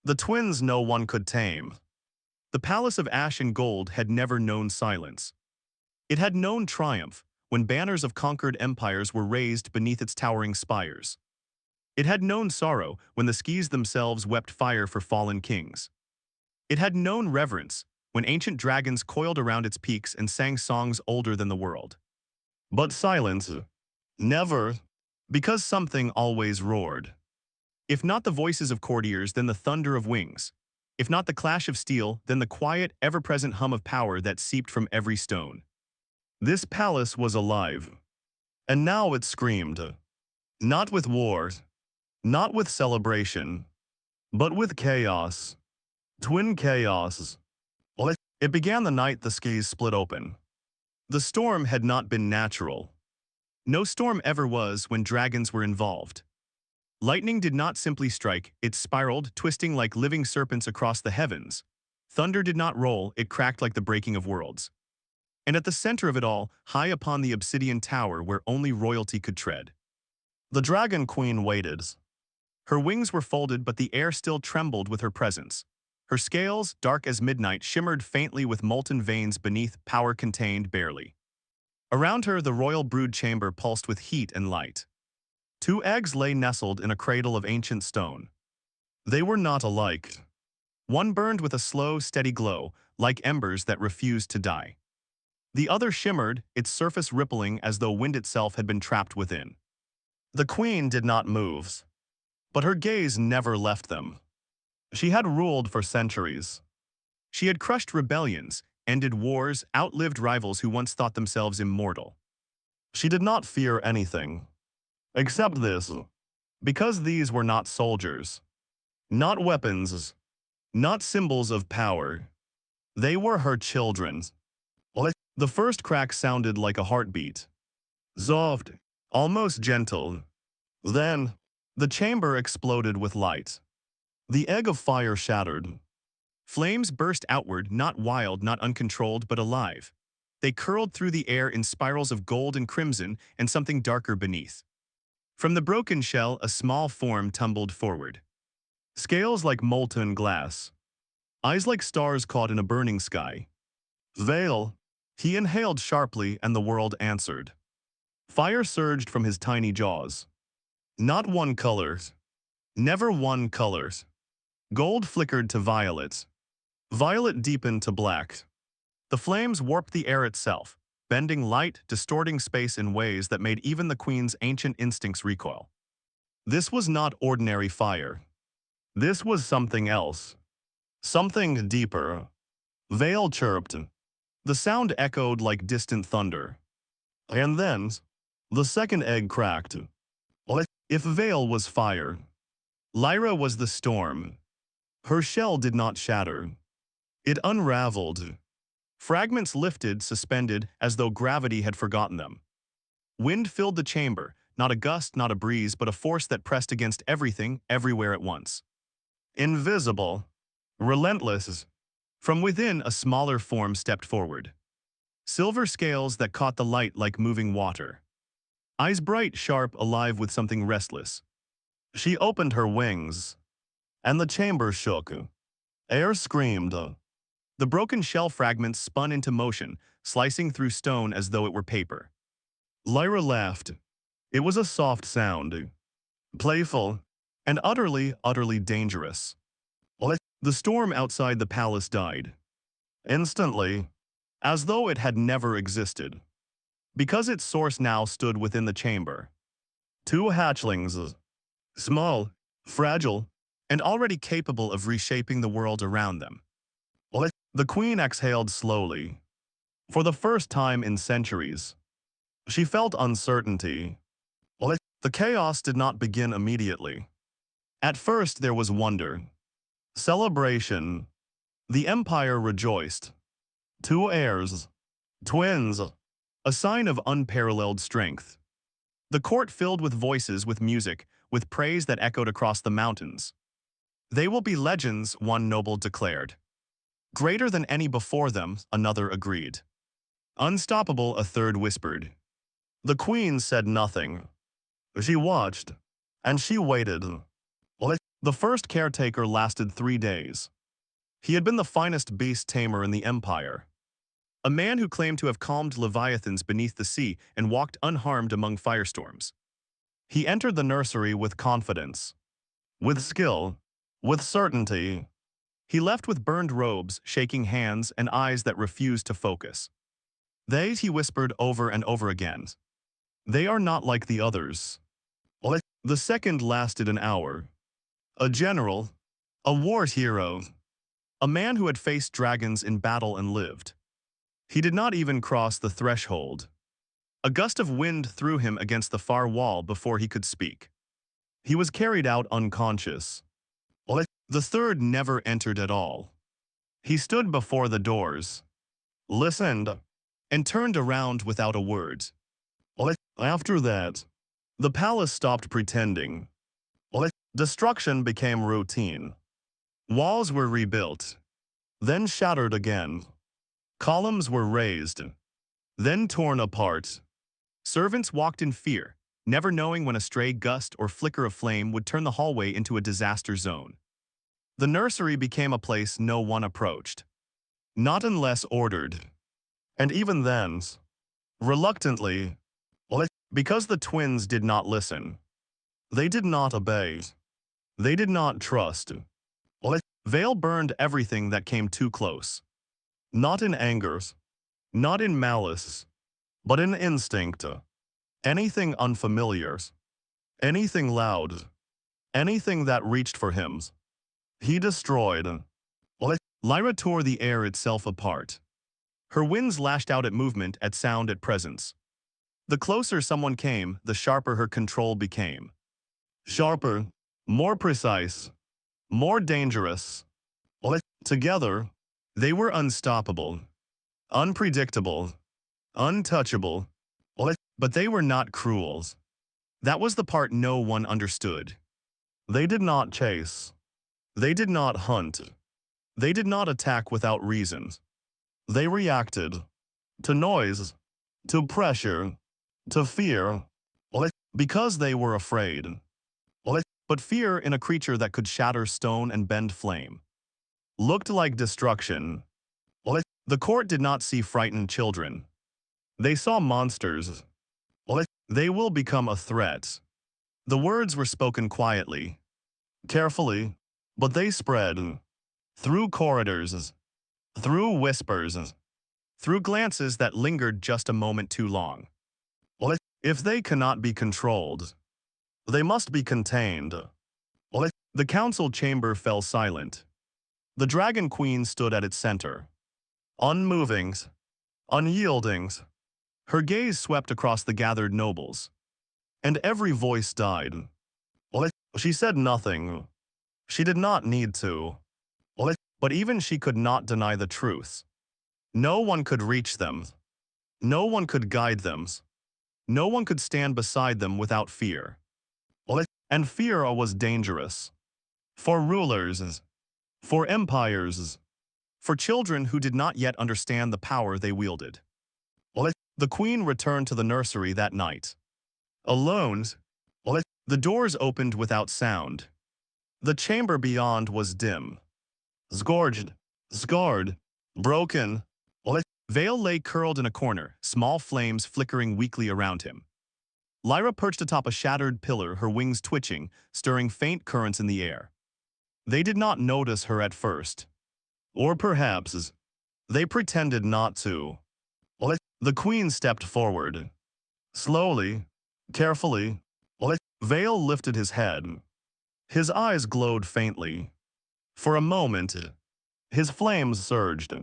The twins no one could tame. The palace of ash and gold had never known silence. It had known triumph when banners of conquered empires were raised beneath its towering spires. It had known sorrow when the skis themselves wept fire for fallen kings. It had known reverence when ancient dragons coiled around its peaks and sang songs older than the world. But silence, never, because something always roared. If not the voices of courtiers, then the thunder of wings. If not the clash of steel, then the quiet, ever-present hum of power that seeped from every stone. This palace was alive. And now it screamed. Not with war, not with celebration, but with chaos. Twin chaos. It began the night the skies split open. The storm had not been natural. No storm ever was when dragons were involved. Lightning did not simply strike, it spiraled, twisting like living serpents across the heavens. Thunder did not roll, it cracked like the breaking of worlds. And at the center of it all, high upon the obsidian tower where only royalty could tread, the Dragon Queen waited. Her wings were folded, but the air still trembled with her presence. Her scales, dark as midnight, shimmered faintly with molten veins beneath, power contained barely. Around her, the royal brood chamber pulsed with heat and light. 2 eggs lay nestled in a cradle of ancient stone. They were not alike. One burned with a slow, steady glow, like embers that refused to die. The other shimmered, its surface rippling as though wind itself had been trapped within. The queen did not move, but her gaze never left them. She had ruled for centuries. She had crushed rebellions, ended wars, outlived rivals who once thought themselves immortal. She did not fear anything. Except this, because these were not soldiers, not weapons, not symbols of power. They were her children. The first crack sounded like a heartbeat. Soft, almost gentle. Then, the chamber exploded with light. The egg of fire shattered. Flames burst outward, not wild, not uncontrolled, but alive. They curled through the air in spirals of gold and crimson and something darker beneath. From the broken shell, a small form tumbled forward. Scales like molten glass. Eyes like stars caught in a burning sky. Veil. He inhaled sharply and the world answered. Fire surged from his tiny jaws. Not one color. Never one color. Gold flickered to violet. Violet deepened to black. The flames warped the air itself, bending light, distorting space in ways that made even the queen's ancient instincts recoil. This was not ordinary fire. This was something else. Something deeper. Veil chirped. The sound echoed like distant thunder. And then, the second egg cracked. If Veil was fire, Lyra was the storm. Her shell did not shatter. It unraveled. Fragments lifted, suspended, as though gravity had forgotten them. Wind filled the chamber, not a gust, not a breeze, but a force that pressed against everything, everywhere at once. Invisible. Relentless. From within, a smaller form stepped forward. Silver scales that caught the light like moving water. Eyes bright, sharp, alive with something restless. She opened her wings, and the chamber shook. Air screamed. The broken shell fragments spun into motion, slicing through stone as though it were paper. Lyra laughed. It was a soft sound. Playful, and utterly, utterly dangerous. The storm outside the palace died. Instantly, as though it had never existed. Because its source now stood within the chamber. 2 hatchlings. Small, fragile, and already capable of reshaping the world around them. The queen exhaled slowly. For the first time in centuries, she felt uncertainty. The chaos did not begin immediately. At first there was wonder. Celebration. The empire rejoiced. 2 heirs. Twins. A sign of unparalleled strength. The court filled with voices, with music, with praise that echoed across the mountains. They will be legends, one noble declared. Greater than any before them, another agreed. Unstoppable, a third whispered. The queen said nothing. She watched, and she waited. The first caretaker lasted 3 days. He had been the finest beast tamer in the Empire. A man who claimed to have calmed leviathans beneath the sea and walked unharmed among firestorms. He entered the nursery with confidence, with skill, with certainty. He left with burned robes, shaking hands, and eyes that refused to focus. They, he whispered over and over again. They are not like the others. The second lasted an hour. A general, a war hero, a man who had faced dragons in battle and lived. He did not even cross the threshold. A gust of wind threw him against the far wall before he could speak. He was carried out unconscious. The third never entered at all. He stood before the doors, listened, and turned around without a word. After that, the palace stopped pretending. Destruction became routine. Walls were rebuilt, then shattered again. Columns were raised, then torn apart. Servants walked in fear, never knowing when a stray gust or flicker of flame would turn the hallway into a disaster zone. The nursery became a place no one approached, not unless ordered. And even then, reluctantly, because the twins did not listen. They did not obey. They did not trust. Vale burned everything that came too close. Not in anger, not in malice, but in instinct. Anything unfamiliar, anything loud, anything that reached for him, he destroyed. Lyra tore the air itself apart. Her winds lashed out at movement, at sound, at presence. The closer someone came, the sharper her control became. Sharper, more precise, more dangerous. Together, they were unstoppable, unpredictable, untouchable. But they were not cruel. That was the part no one understood. They did not chase. They did not hunt. They did not attack without reason. They reacted to noise, to pressure, to fear, because they were afraid. But fear in a creature that could shatter stone and bend flame looked like destruction. The court did not see frightened children. They saw monsters. They will become a threat. The words were spoken quietly, carefully, but they spread through corridors, through whispers, through glances that lingered just a moment too long. If they cannot be controlled, they must be contained. The council chamber fell silent. The Dragon Queen stood at its center, unmoving, unyielding. Her gaze swept across the gathered nobles, and every voice died. She said nothing. She did not need to. But even she could not deny the truth. No one could reach them. No one could guide them. No one could stand beside them without fear. And fear was dangerous. For rulers, for empires, for children who did not yet understand the power they wielded. The queen returned to the nursery that night. Alone, the doors opened without sound. The chamber beyond was dim. Scourged, scarred, broken. Vale lay curled in a corner, small flames flickering weakly around him. Lyra perched atop a shattered pillar, her wings twitching, stirring faint currents in the air. They did not notice her at first. Or perhaps, they pretended not to. The queen stepped forward. Slowly, carefully, Vale lifted his head. His eyes glowed faintly. For a moment, his flames surged.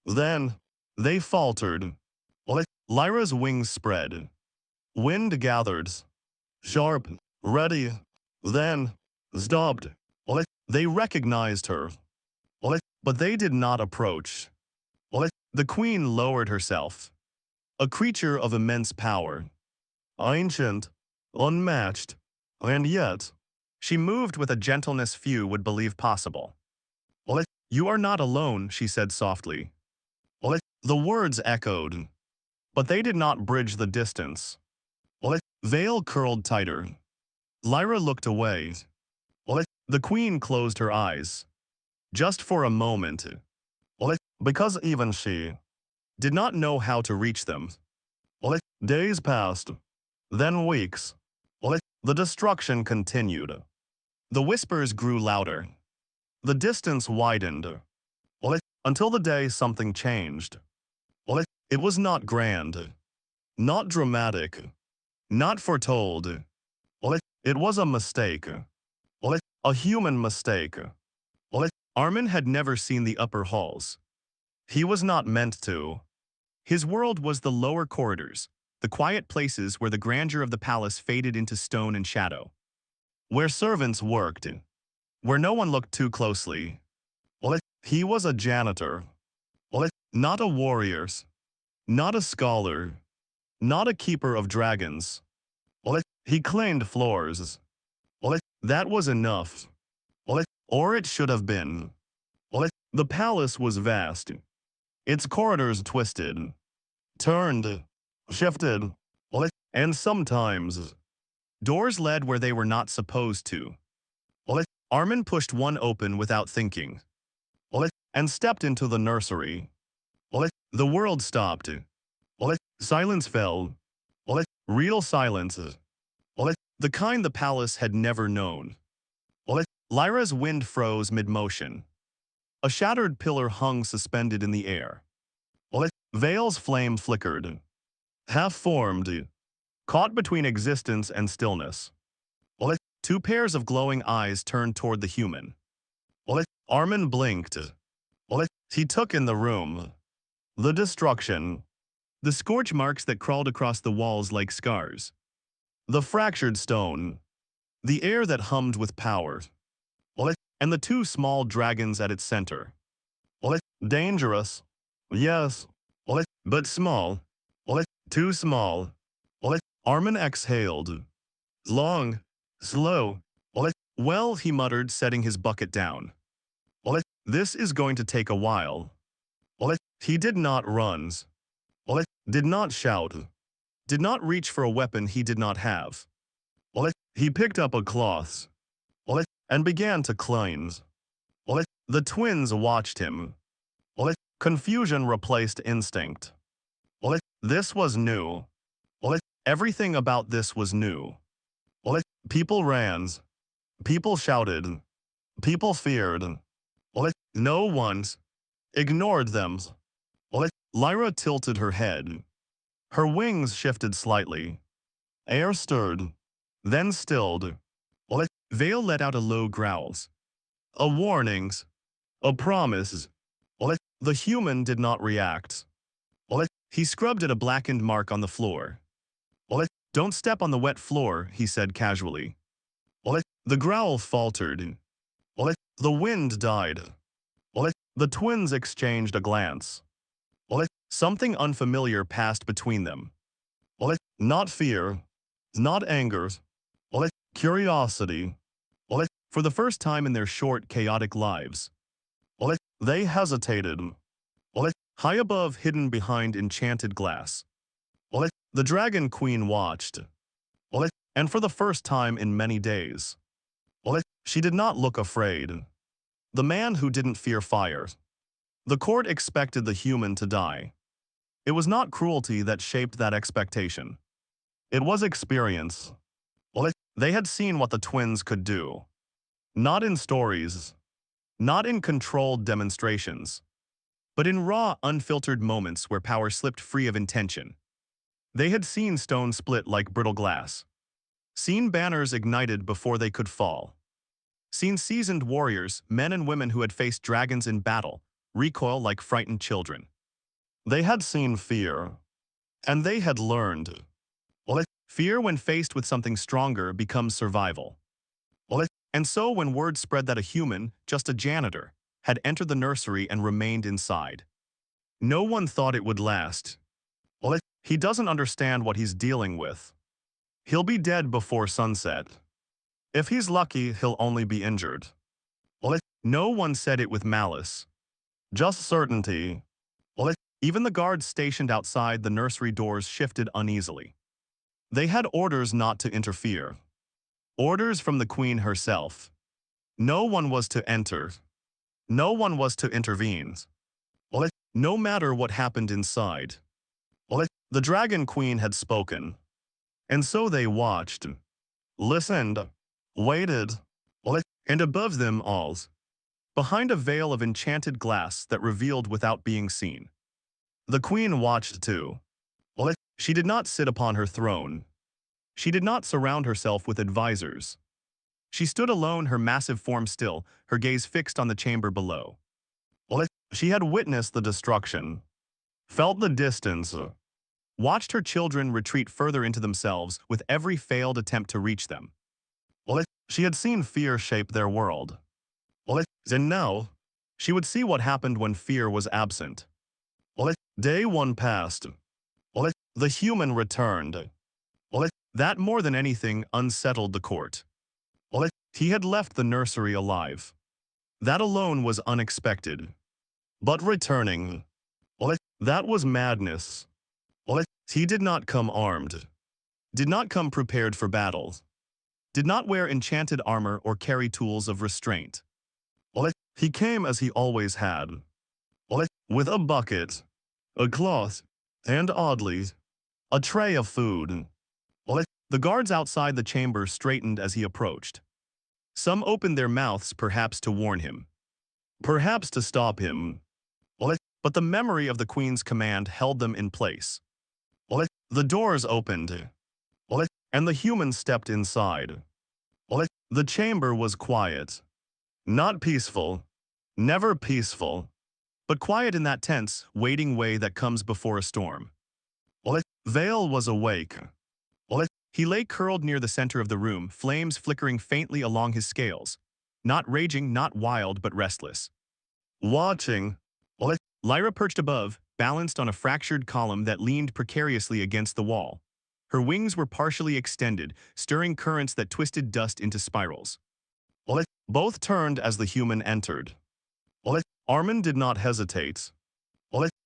Then, they faltered. Lyra's wings spread. Wind gathered. Sharp, ready, then stopped. They recognized her. But they did not approach. The queen lowered herself. A creature of immense power. Ancient, unmatched, and yet, she moved with a gentleness few would believe possible. You are not alone, she said softly. The words echoed, but they did not bridge the distance. Vale curled tighter. Lyra looked away. The queen closed her eyes. Just for a moment. Because even she did not know how to reach them. Days passed. Then weeks. The destruction continued. The whispers grew louder. The distance widened. Until the day something changed. It was not grand. Not dramatic. Not foretold. It was a mistake. A human mistake. Armin had never seen the upper halls. He was not meant to. His world was the lower corridors, the quiet places where the grandeur of the palace faded into stone and shadow. Where servants worked. Where no one looked too closely. He was a janitor. Not a warrior. Not a scholar. Not a keeper of dragons. He cleaned floors. That was enough. Or it should have been. The palace was vast. Its corridors twisted, turned, shifted, and sometimes doors led where they were not supposed to. Armin pushed one open without thinking, and stepped into the nursery. The world stopped. Silence fell. Real silence. The kind the palace had never known. Lyra's wind froze mid-motion. A shattered pillar hung suspended in the air. Veil's flame flickered, half-formed, caught between existence and stillness. Two pairs of glowing eyes turned toward the human. Armin blinked. He took in the room. The destruction. The scorch marks that crawled across the walls like scars. The fractured stone. The air that hummed with power. And the two small dragons at its center. Dangerous. Yes. But small. Too small. Armin exhaled. Long. Slow. Well, he muttered, setting his bucket down. This is going to take a while. He did not run. Did not shout. Did not reach for a weapon he did not have. He picked up a cloth. And began to cleanse. The twins watched him. Confusion replaced instinct. This was new. Everything about this was new. People ran. People shouted. People feared. No one ignored them. Lyra tilted her head. Her wings shifted slightly. Air stirred, then stilled. Veil let out a low growl. A warning. A promise. The human did not react. He scrubbed at a blackened mark on the floor. Don't step on the wet floor, he said casually. The growl faltered. The wind died. The twins exchanged a glance. Something unfamiliar passed between them. Not fear. Not anger. Curiosity. For the first time in their short, chaotic lives. They hesitated. High above, hidden behind enchanted glass. The Dragon Queen watched. And for the first time in many days. She did not look afraid. The man who didn't fear fire. The court expected the human to die. It was not cruelty that shaped that expectation. It was experience. They had seen what the twins could do. Not in stories. Not in controlled demonstrations. But in raw, unfiltered moments where power slipped free of intention. They had seen stone split like brittle glass. Seen banners ignited before they could fall. Seen seasoned warriors, men and women who had faced dragons in battle, recoil like frightened children. They had seen fear. And they had learned. Fear when faced with something stronger becomes survival. And so when word spread that a human, just a janitor, had entered the nursery and remained inside. No one thought it would last. He doesn't understand what he's dealing with. He'll be dead before sunset. If he's lucky, he'll only be injured. No one said it with malice. Just certainty. Even the guards stationed outside the nursery doors shifted uneasily. They had orders not to interfere. Orders from the queen herself. No one was to enter. No one was to intervene. No matter what happened inside. The Dragon Queen had spoken. And so they watched, listened, waited, and above them all, behind a veil of enchanted glass that revealed without being seen. The queen watched too. She did not sit upon her throne. She did not surround herself with advisors. She stood alone, her massive form still, her gaze fixed on the chamber below. She had witnessed the destruction, felt the distance, watched her children retreat further into themselves with every failed attempt to reach them. She had seen fear shape their world. And now, she would see what happened when fear was absent. Day one passed. The human returned. That more than anything unsettled the court. He had left the nursery alive. That alone was unexpected. But returning, that was madness. He did not come armed, did not come prepared for battle, did not wear enchanted armor or carry tools of restraint. He came as he always had, with a bucket, a cloth, and oddly, a tray of food. The guards outside the chamber straightened as he approached. Some opened their mouths perhaps to warn him, perhaps to stop him. But the memory of the queen's command held them in place. The doors opened, and the human stepped inside. The chamber was quiet. Not peaceful, never peaceful, but quiet in that tense, waiting way that comes before a storm. Vale was awake. He lay curled near the center of the room, flames flickering faintly along his scales. Not raging, not wild, but restless. Watching. Lyra perched above, balanced on a fractured column that leaned precariously against the wall. Her wings were partially extended, stirring currents that twisted dust into spirals. Both turned as the human entered. Armin did not hesitate.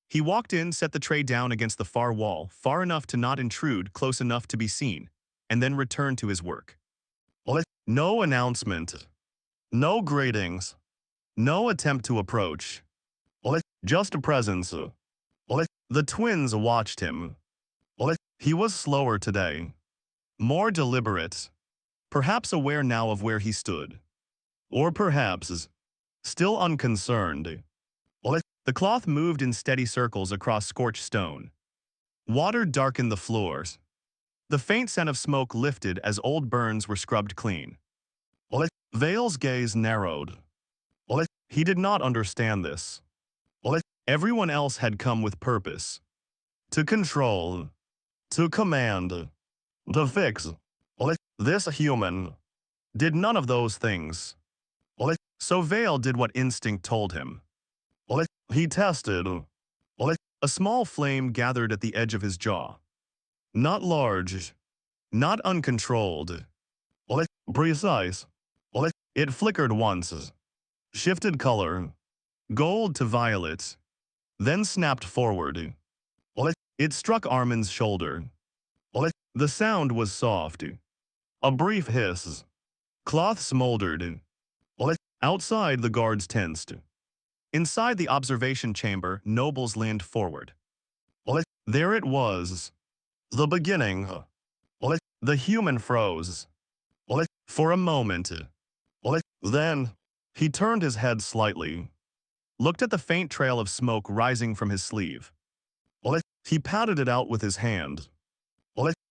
He walked in, set the tray down against the far wall, far enough to not intrude, close enough to be seen, and then returned to his work. No announcement. No greetings. No attempt to approach. Just a presence. The twins watched him. He was slower today. More deliberate. Perhaps aware now of where he stood. Or perhaps still unconcerned. The cloth moved in steady circles across scorched stone. Water darkened the floors. The faint scent of smoke lifted as old burns were scrubbed clean. Vale's gaze narrowed. He did not understand this. Everyone else had come with purpose. To control. To command. To fix. This human did none of those things. So Vale did what instinct told him. He tested. A small flame gathered at the edge of his jaw. Not large. Not uncontrolled. Precise. It flickered once. Shifted color. Gold to violet. Then snapped forward. It struck Armin's shoulder. The sound was soft. A brief hiss. Cloth smoldered. Outside, the guards tensed. Inside the observation chamber, nobles leaned forward. There it was. The beginning. The human froze. For a moment. Then, he turned his head slightly. Looked at the faint trail of smoke rising from his sleeve. He patted it out with his hand.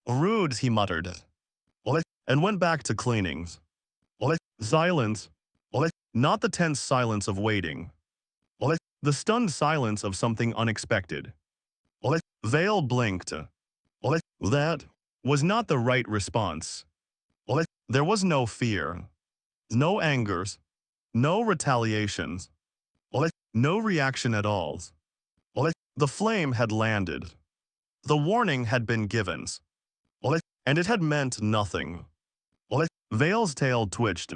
Rude, he muttered. And went back to cleaning. Silence. Not the tense silence of waiting. The stunned silence of something unexpected. Vale blinked. That was not the right response. There was no fear. No angers. No retaliations. No reaction at all. The flame had landed. The warning had been given. And it had meant nothing. Vale's tail twitched.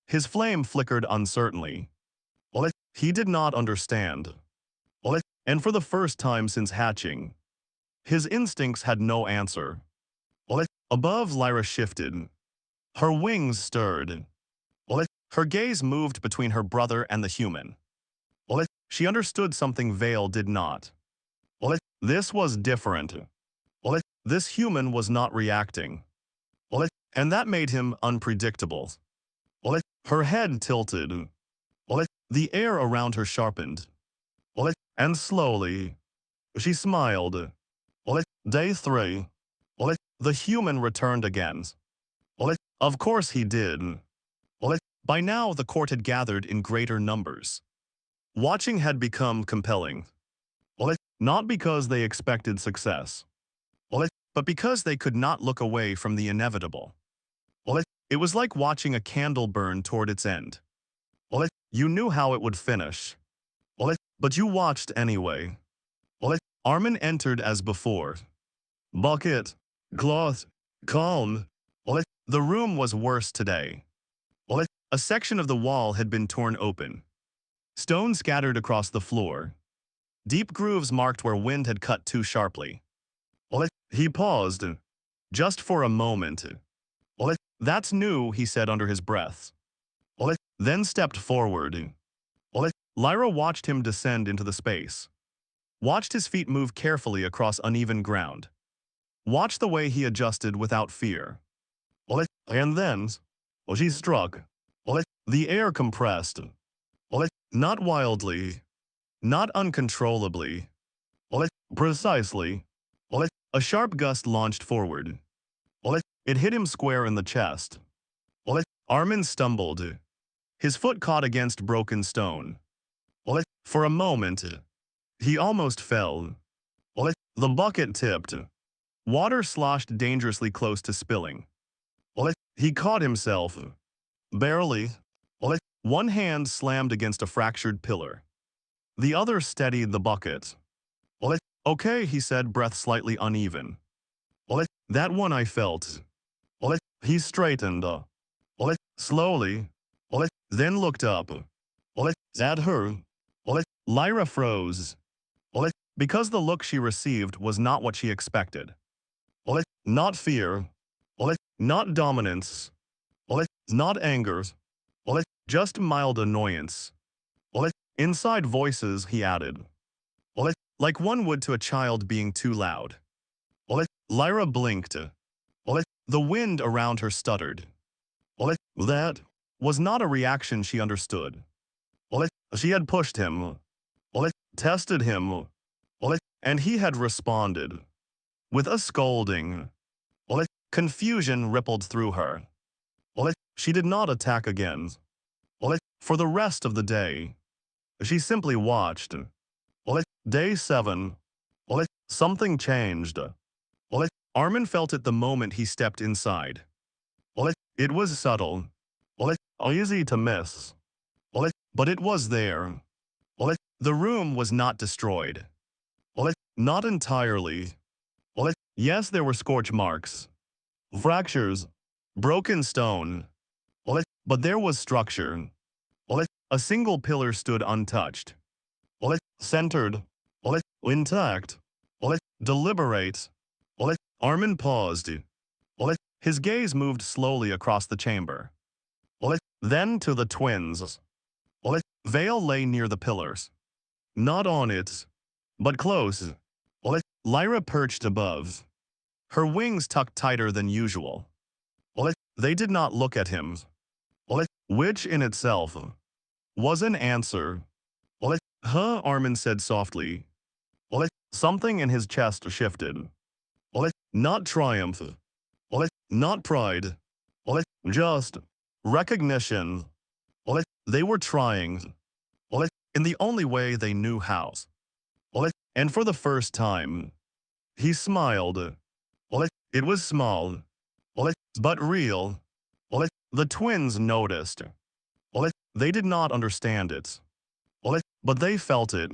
His flame flickered uncertainly. He did not understand. And for the first time since hatching, his instincts had no answer. Above, Lyra shifted. Her wings stirred. Her gaze moved between her brother and the human. She understood something Vale did not. This was different. This human was not reacting. And that made him unpredictable. Her head tilted. The air around her sharpened. And slowly, she smiled. Day 3. The human returned again. Of course he did. By now the court had gathered in greater numbers. Watching had become compelling. Not because they expected success, but because they could not look away from the inevitable. It was like watching a candle burn toward its end. You knew how it would finish, but you watched anyway. Armin entered as before. Bucket, cloth, calm. The room was worse today. A section of the wall had been torn open. Stone scattered across the floor. Deep grooves marked where wind had cut too sharply. He paused, just for a moment. That's new, he said under his breath. Then stepped forward. Lyra watched him descend into the space. Watched his feet move carefully across uneven ground. Watched the way he adjusted without fear. And then, she struck. The air compressed. Not wildly. Not uncontrollably. Precisely. A sharp gust launched forward. It hit him square in the chest. Armin stumbled. His foot caught against broken stone. For a moment, he almost fell. The bucket tipped. Water sloshed dangerously close to spilling. He caught himself. Barely. One hand slammed against a fractured pillar. The other steadied the bucket. Okay, he said, breath slightly uneven. That one I felt. He straightened. Slowly. Then looked up. At her. Lyra froze. Because the look she received was not what she expected. Not fear. Not dominance. Not anger. Just mild annoyance. Inside voices, he added. Like one would to a child being too loud. Lyra blinked. The wind around her stuttered. That was not a reaction she understood. She had pushed him. Tested him. And he had responded. With a scolding. Confusion rippled through her. She did not attack again. For the rest of the day, she simply watched. Day 7. Something changed. Armin felt it the moment he stepped inside. It was subtle. Easy to miss. But it was there. The room was not destroyed. Not entirely. Yes, there were scorch marks. Fractures. Broken stone. But there was structure. A single pillar stood untouched. Centered. Intact. Deliberate. Armin paused. His gaze moved slowly across the chamber. Then to the twins. Vale lay near the pillars. Not on it, but close. Lyra perched above. Her wings tucked tighter than usual. They did not look at him. Which in itself was an answer. Huh, Armin said softly. Something in his chest shifted. Not triumph. Not pride. Just recognition. They were trying. In the only way they knew how. And for the first time, he smiled. It was small, but real. The twins noticed. They did not understand it. But they felt it.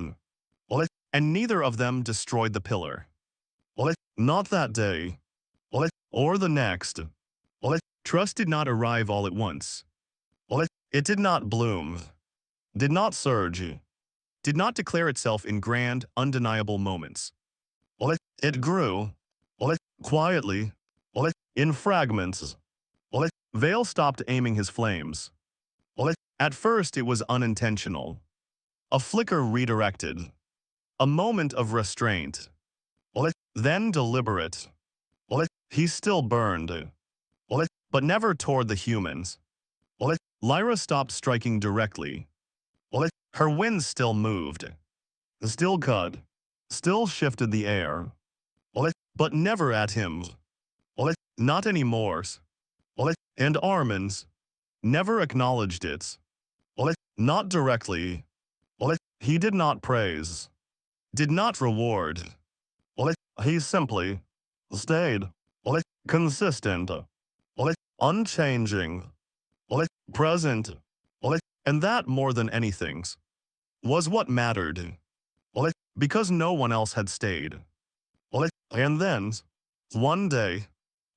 And neither of them destroyed the pillar. Not that day. Or the next. Trust did not arrive all at once. It did not bloom. Did not surge. Did not declare itself in grand, undeniable moments. It grew. Quietly. In fragments. Vale stopped aiming his flames. At first, it was unintentional. A flicker redirected. A moment of restraint. Then deliberate. He still burned. But never toward the humans. Lyra stopped striking directly. Her winds still moved. Still cut. Still shifted the air. But never at him. Not anymore. And Armin's never acknowledged it. Not directly. He did not praise. Did not reward. He simply stayed. Consistent. Unchanging. Present. And that more than anything was what mattered. Because no one else had stayed. And then, one day,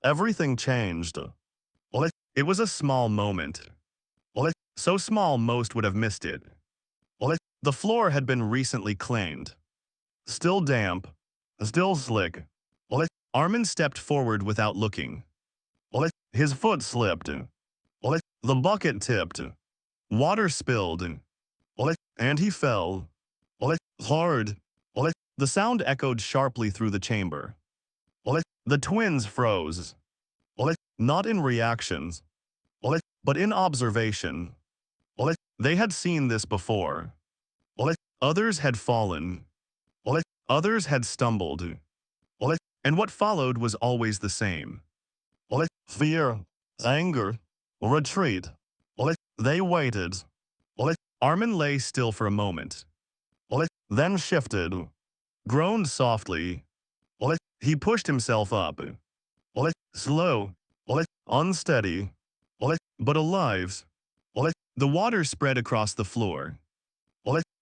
everything changed. It was a small moment. So small most would have missed it. The floor had been recently cleaned. Still damp. Still slick. Armin stepped forward without looking. His foot slipped. The bucket tipped. Water spilled. And he fell. Hard. The sound echoed sharply through the chamber. The twins froze. Not in reactions, but in observation. They had seen this before. Others had fallen. Others had stumbled. And what followed was always the same. Fear, anger, retreat. They waited. Armin lay still for a moment. Then shifted. Groaned softly. He pushed himself up. Slow. Unsteady. But alive. The water spread across the floor.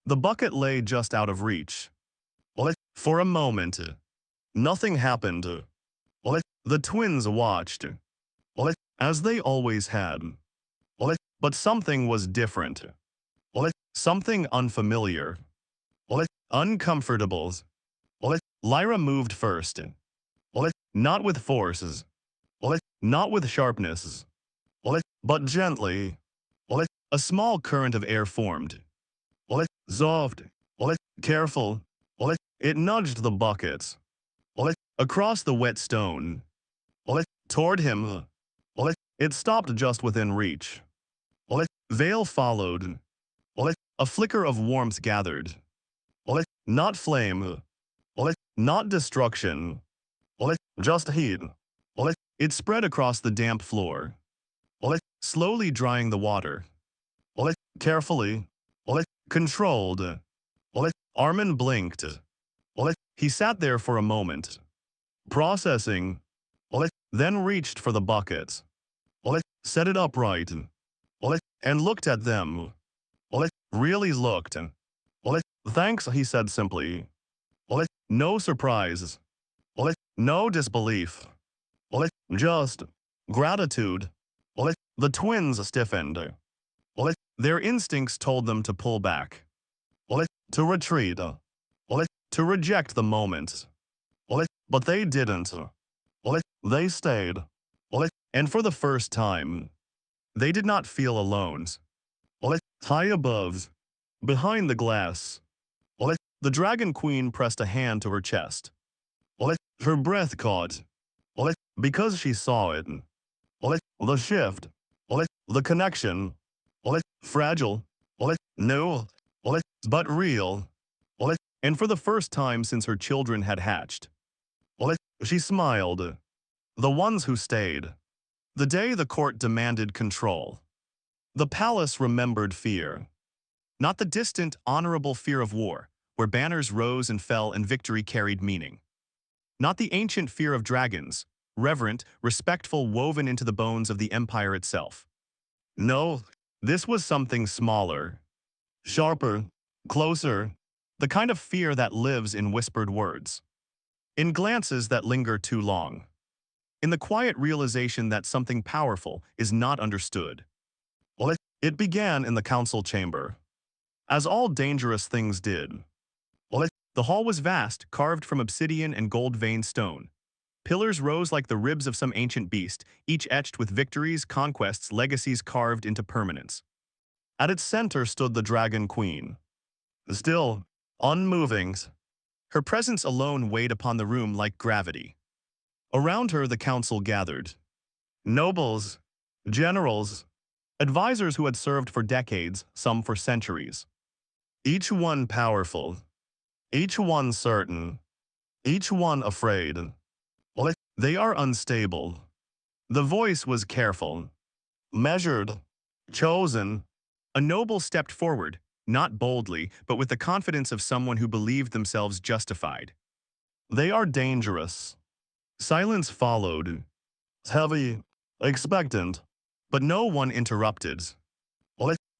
The bucket lay just out of reach. For a moment, nothing happened. The twins watched. As they always had. But something was different. Something unfamiliar. Uncomfortable. Lyra moved first. Not with forces. Not with sharpness. But gently. A small current of air formed. Soft. Careful. It nudged the buckets. Across the wet stone. Toward him. It stopped just within reach. Veil followed. A flicker of warmth gathered. Not flame. Not destruction. Just heat. It spread across the damp floor. Slowly drying the water. Carefully. Controlled. Armin blinked. He sat there for a moment. Processing. Then reached for the bucket. Set it upright. And looked at them. Really looked. Thanks, he said simply. No surprise. No disbelief. Just gratitude. The twins stiffened. Their instincts told them to pull back. To retreat. To reject the moment. But they didn't. They stayed. And for the first time, they did not feel alone. High above, behind the glass, the Dragon Queen pressed a hand to her chest. Her breath caught. Because she saw it. The shift. The connection. Fragile. New. But real. And for the first time since her children had hatched. She smiled. The ones who stayed. The day the court demanded control. The palace remembered fear. Not the distant, honorable fear of war, where banners rose and fell and victory carried meaning. Not the ancient fear of dragons, reverent, respectful, woven into the bones of the empire itself. No, this was something smaller. Sharper. Closer. The kind of fear that lives in whispered words. In glances that linger too long. In the quiet realization that something powerful is not understood. It began in the council chamber. As all dangerous things did. The hall was vast, carved from obsidian and gold-veined stone. Pillars rose like the ribs of some ancient beast, each etched with victories, conquests, legacies carved into permanence. At its center stood the Dragon Queen. Still, unmoving, her presence alone weighed upon the room like gravity. Around her the council gathered. Nobles, generals, advisors who had served for decades, some for centuries. Each one powerful, each one certain, each one afraid. They are unstable. The voice was careful, measured, chosen. A noble stepped forward, not boldly, but with the confidence of someone who believed themselves justified. They are dangerous. Silence followed, heavy, expectant, but no one interrupted.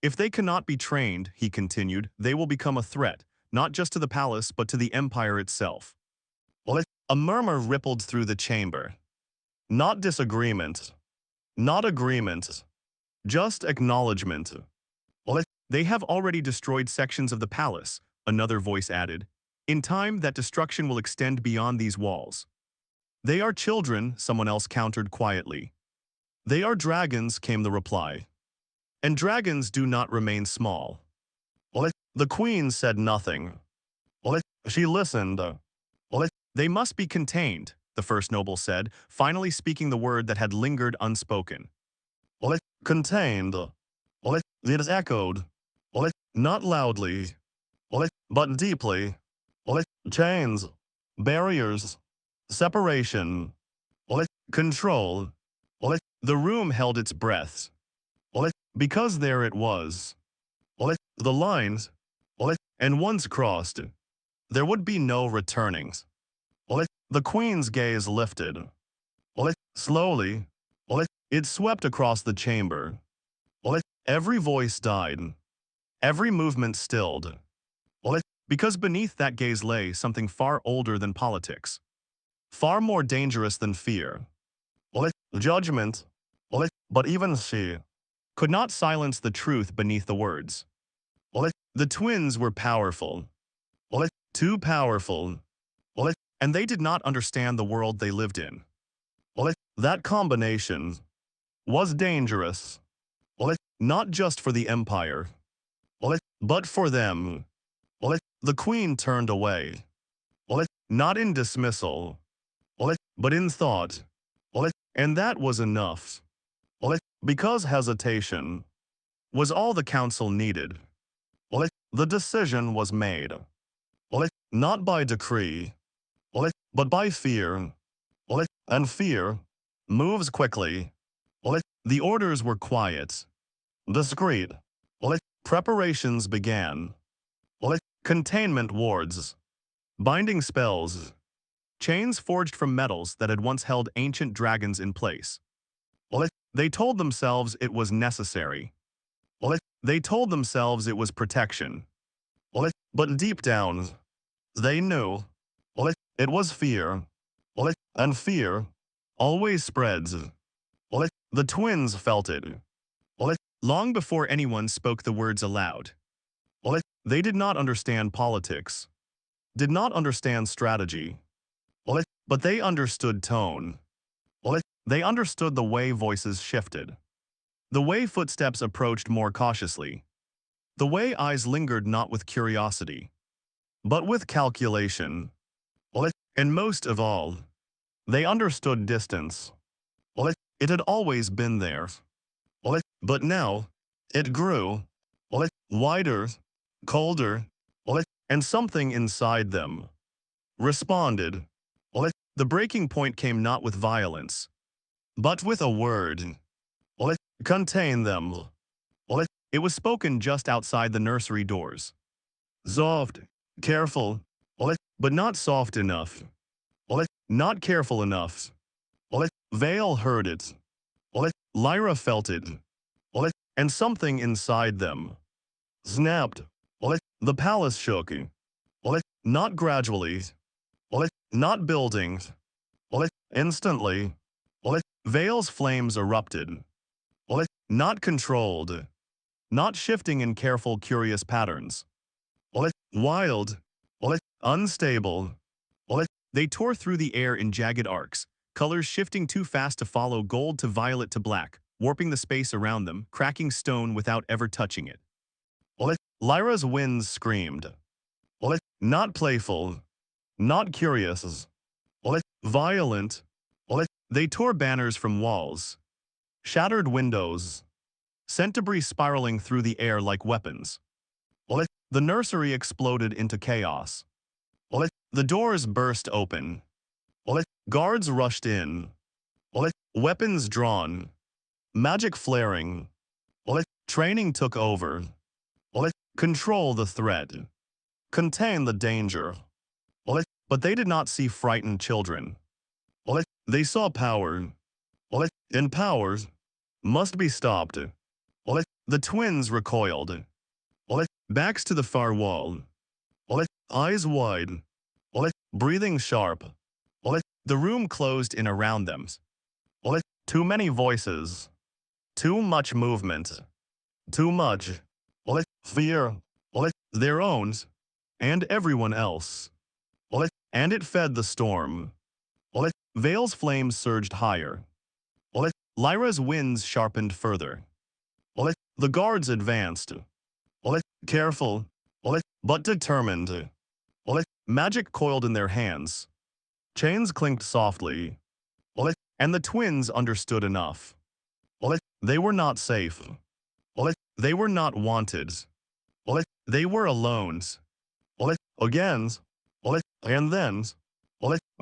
If they cannot be trained, he continued, they will become a threat, not just to the palace, but to the empire itself. A murmur rippled through the chamber. Not disagreement, not agreement, just acknowledgement. They have already destroyed sections of the palace, another voice added. In time, that destruction will extend beyond these walls. They are children, someone else countered quietly. They are dragons, came the reply. And dragons do not remain small. The queen said nothing. She listened. They must be contained, the first noble said, finally speaking the word that had lingered unspoken. Contained. It echoed. Not loudly, but deeply. Chains, barriers, separation, control. The room held its breath. Because there it was. The lines, and once crossed, there would be no returning. The queen's gaze lifted. Slowly, it swept across the chamber. Every voice died. Every movement stilled. Because beneath that gaze lay something far older than politics. Far more dangerous than fear. Judgment. But even she could not silence the truth beneath the words. The twins were powerful. Too powerful. And they did not understand the world they lived in. That combination was dangerous. Not just for the empire, but for them. The queen turned away. Not in dismissal, but in thought. And that was enough. Because hesitation was all the council needed. The decision was made. Not by decree, but by fear. And fear moves quickly. The orders were quiet, discreet. Preparations began. Containment wards, binding spells, chains forged from metals that had once held ancient dragons in place. They told themselves it was necessary. They told themselves it was protection. But deep down, they knew it was fear. And fear always spreads. The twins felt it. Long before anyone spoke the words aloud. They did not understand politics, did not understand strategy, but they understood tone. They understood the way voices shifted, the way footsteps approached more cautiously, the way eyes lingered not with curiosity, but with calculation. And most of all, they understood distance. It had always been there. But now, it grew. Wider, colder, and something inside them responded. The breaking point came not with violence, but with a word. Contain them. It was spoken just outside the nursery doors. Soft, careful, but not soft enough. Not careful enough. Vale heard it. Lyra felt it. And something inside them snapped. The palace shook. Not gradually. Not building. Instantly. Vale's flames erupted. Not controlled. Not shifting in careful, curious patterns. Wild. Unstable. They tore through the air in jagged arcs, colors shifting too fast to follow, gold to violet to black, warping the space around them, cracking stone without ever touching it. Lyra's winds screamed. Not playful, not curious, violent. They tore banners from walls, shattered windows, sent debris spiraling through the air like weapons. The nursery exploded into chaos. The doors burst open. Guards rushed in. Weapons drawn. Magic flaring. Training took over. Control the threat. Contain the danger. But they did not see frightened children. They saw power. And power must be stopped. The twins recoiled. Backs to the far wall. Eyes wide. Breathing sharp. The room closed in around them. Too many voices. Too much movement. Too much. Fear. Their own. And everyone else. And it fed the storm. Vale's flames surged higher. Lyra's winds sharpened further. The guards advanced. Careful, but determined. Magic coiled in their hands. Chains clinked softly. And the twins understood enough. They were not safe. They were not wanted. They were alone. Again. And then.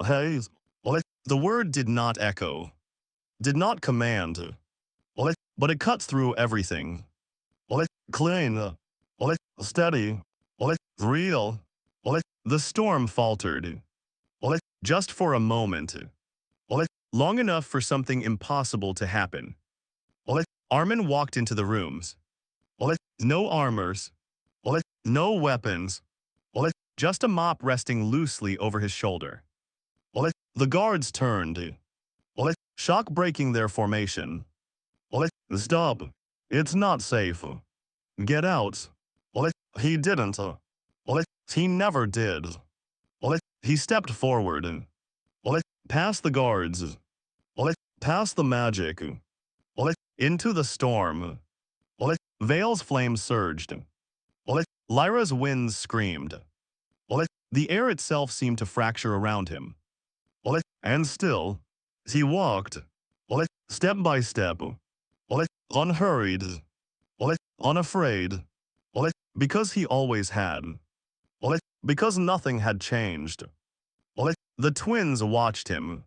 Hey. The word did not echo. Did not command. But it cut through everything. Clean. Steady. Real. The storm faltered. Just for a moment. Long enough for something impossible to happen. Armin walked into the rooms. No armors. No weapons. Just a mop resting loosely over his shoulder. The guards turned. Shock breaking their formation. Stop. It's not safe. Get out. He didn't. He never did. He stepped forward. Past the guards. Past the magic. Into the storm. Vale's flames surged. Lyra's winds screamed. The air itself seemed to fracture around him. And still, he walked. Step by step. Unhurried. Unafraid. Because he always had. Because nothing had changed. The twins watched him.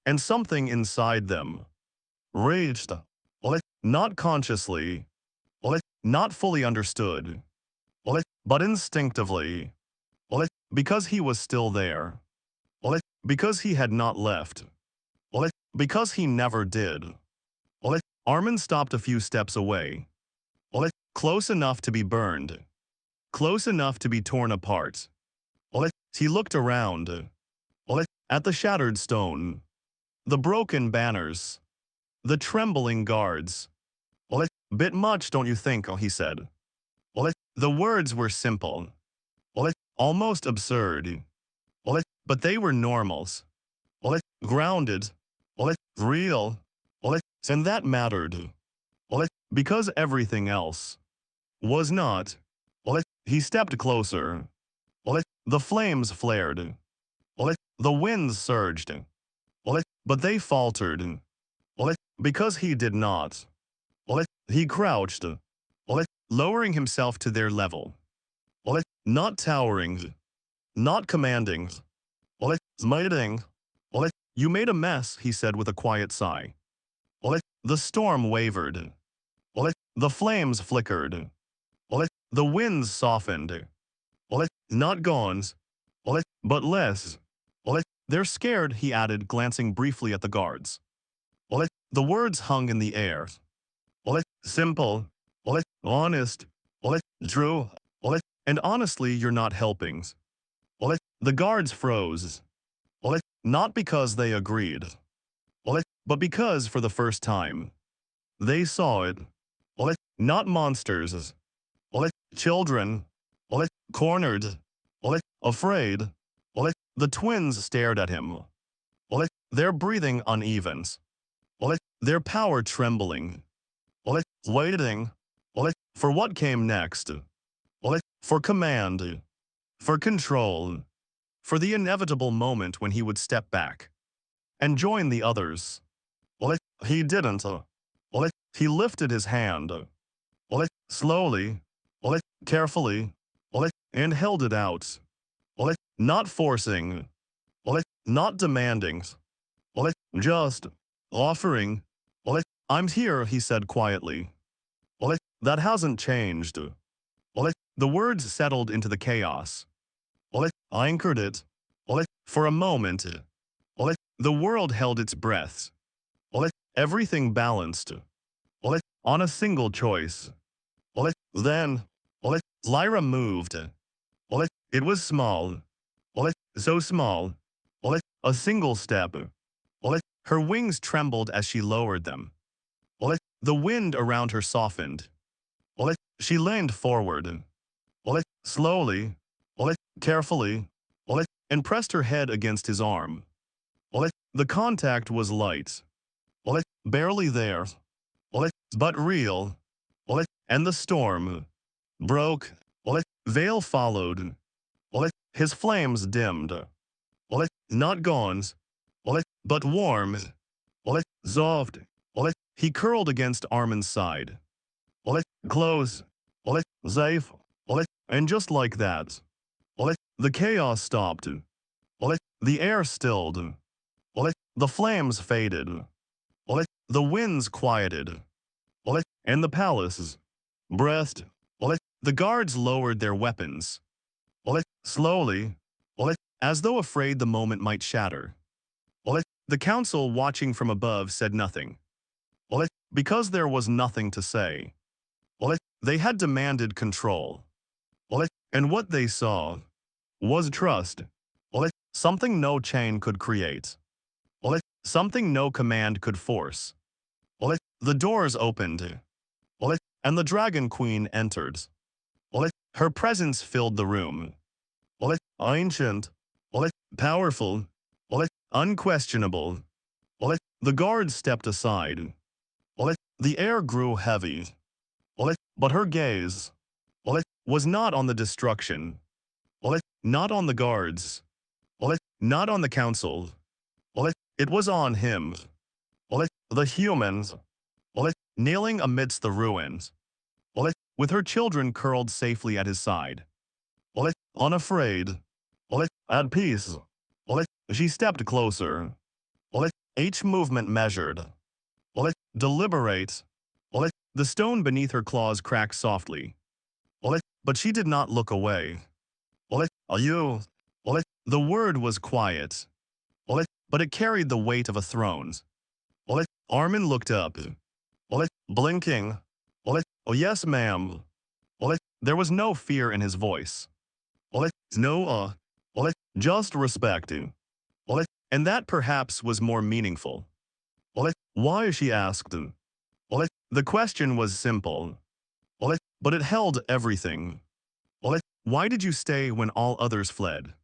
And something inside them reached. Not consciously. Not fully understood. But instinctively. Because he was still there. Because he had not left. Because he never did. Armin stopped a few steps away. Close enough to be burned. Close enough to be torn apart. He looked around. At the shattered stone. The broken banners. The trembling guards. Bit much, don't you think, he said. The words were simple. Almost absurd. But they were normals. Grounded. Real. And that mattered. Because everything else was not. He stepped closer. The flames flared. The winds surged. But they faltered. Because he did not. He crouched. Lowering himself to their level. Not towering. Not commanding. Smiting. You made a mess, he said with a quiet sigh. The storm wavered. The flames flickered. The winds softened. Not gone. But less. They're scared, he added, glancing briefly at the guards. The words hung in the air. Simple. Honest. True. And honestly, you're not helping. The guards froze. Not because they agreed. But because, for the first time, they saw it. Not monsters. Children. Cornered. Afraid. The twins stared at him. Their breathing uneven. Their power trembling. Waiting. For what came next? For command. For control. For the inevitable moment when he would step back and join the others. He didn't. He lifted his hand. Slowly. Carefully. And held it out. Not forcing. Not demanding. Just offering. I'm here, he said quietly. That hasn't changed. The words settled into the chaos. I anchored it. For a moment. The world held its breath. Everything balanced. On a single choice. Then, Lyra moved. It was small. So small. A single step. Her wings trembled as she lowered them. The wind around her softened. She leaned forward. Slowly. Carefully. And pressed her head against his arm. The contact was light. Barely there. But real. And the storm broke. Veil followed. His flames dimmed. Not gone. But warm. Soft. He curled against Armin's side. Close. Safe. And just like that. The chaos stopped. The air stilled. The flames faded. The winds quieted. And the palace breathed. The guards lowered their weapons. Slowly. As though afraid the moment might shatter. The council watching from above said nothing. Because there was nothing to say. They had demanded control. And what they saw was trust. Something no chain could create. Something no command could force. The doors opened. And the Dragon Queen entered. Her presence filled the room. Ancient. Powerful. Unquestionable. The guards stepped aside. The air grew heavy. But her gaze was not on the destruction. Not on the guards. Not on the council. It was on him. The humans. Kneeling amidst the ruins. With her children curled safely at his side. Unafraid. At peace. She stepped closer. Each movement measured. Deliberate. The stone beneath her claws cracked softly. But she did not look away. Are you? The word was quiet. But it carried the weight of a throne. Armin looked up. Blinking. Oh yes, ma'am. There was no fear in his voice. No, just respect. And that perhaps was more meaningful. Why, she asked. The question was simple. But it held everything. Why did you stay when all others fled?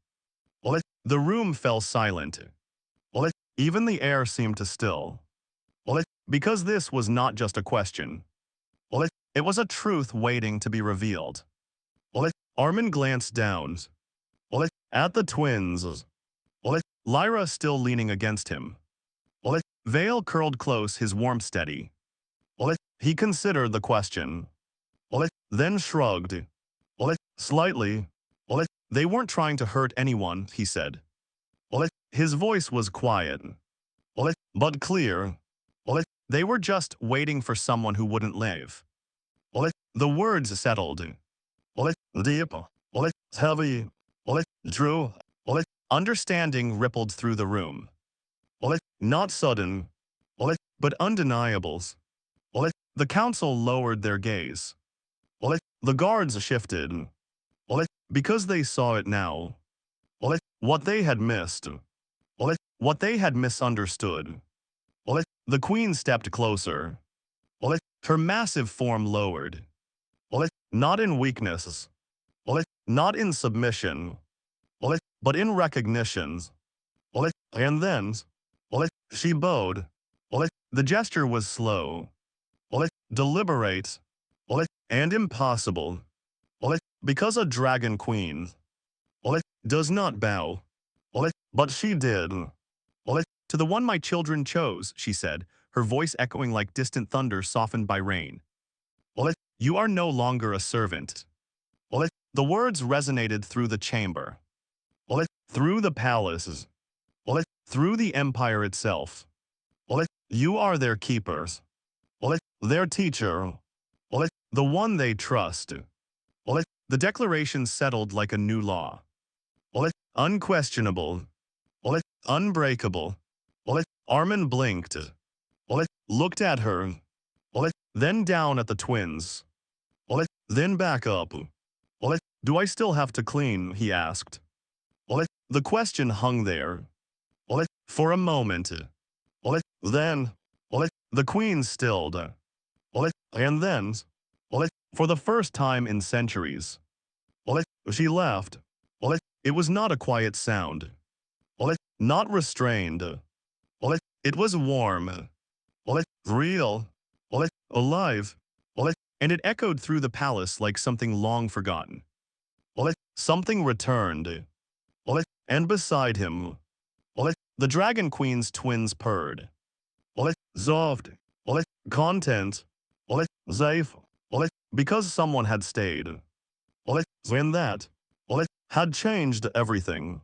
The room fell silent. Even the air seemed to still. Because this was not just a question. It was a truth waiting to be revealed. Armin glanced down. At the twins. Lyra still leaning against him. Veil curled close, his warmth steady. He considered the question. Then shrugged. Slightly. They weren't trying to hurt anyone, he said. His voice was quiet. But clear. They were just waiting for someone who wouldn't leave. The words settled. Deep. Heavy. True. Understanding rippled through the room. Not sudden. But undeniable. The council lowered their gaze. The guards shifted. Because they saw it now. What they had missed. What they had misunderstood. The queen stepped closer. Her massive form lowered. Not in weakness. Not in submission. But in recognition. And then, she bowed. The gesture was slow. Deliberate. and impossible. Because a dragon queen does not bow. But she did. To the one my children chose, she said, her voice echoing like distant thunder softened by rain. You are no longer a servant. The words resonated through the chamber, through the palaces, through the empire itself. You are their keepers, their teacher, the one they trust. The declaration settled like a new law. Unquestionable, unbreakable. Armin blinked, looked at her, then down at the twins, then back up. Do I still have to clean? He asked. The question hung there. For a moment. Then, the queen stilled. And then, for the first time in centuries, she laughed. It was not a quiet sound. Not restrained. It was warm. Real. Alive. And it echoed through the palace like something long forgotten. Something returned. And beside him, the Dragon Queen's twins purred. Soft. Content. Safe. Because someone had stayed. And that had changed everything.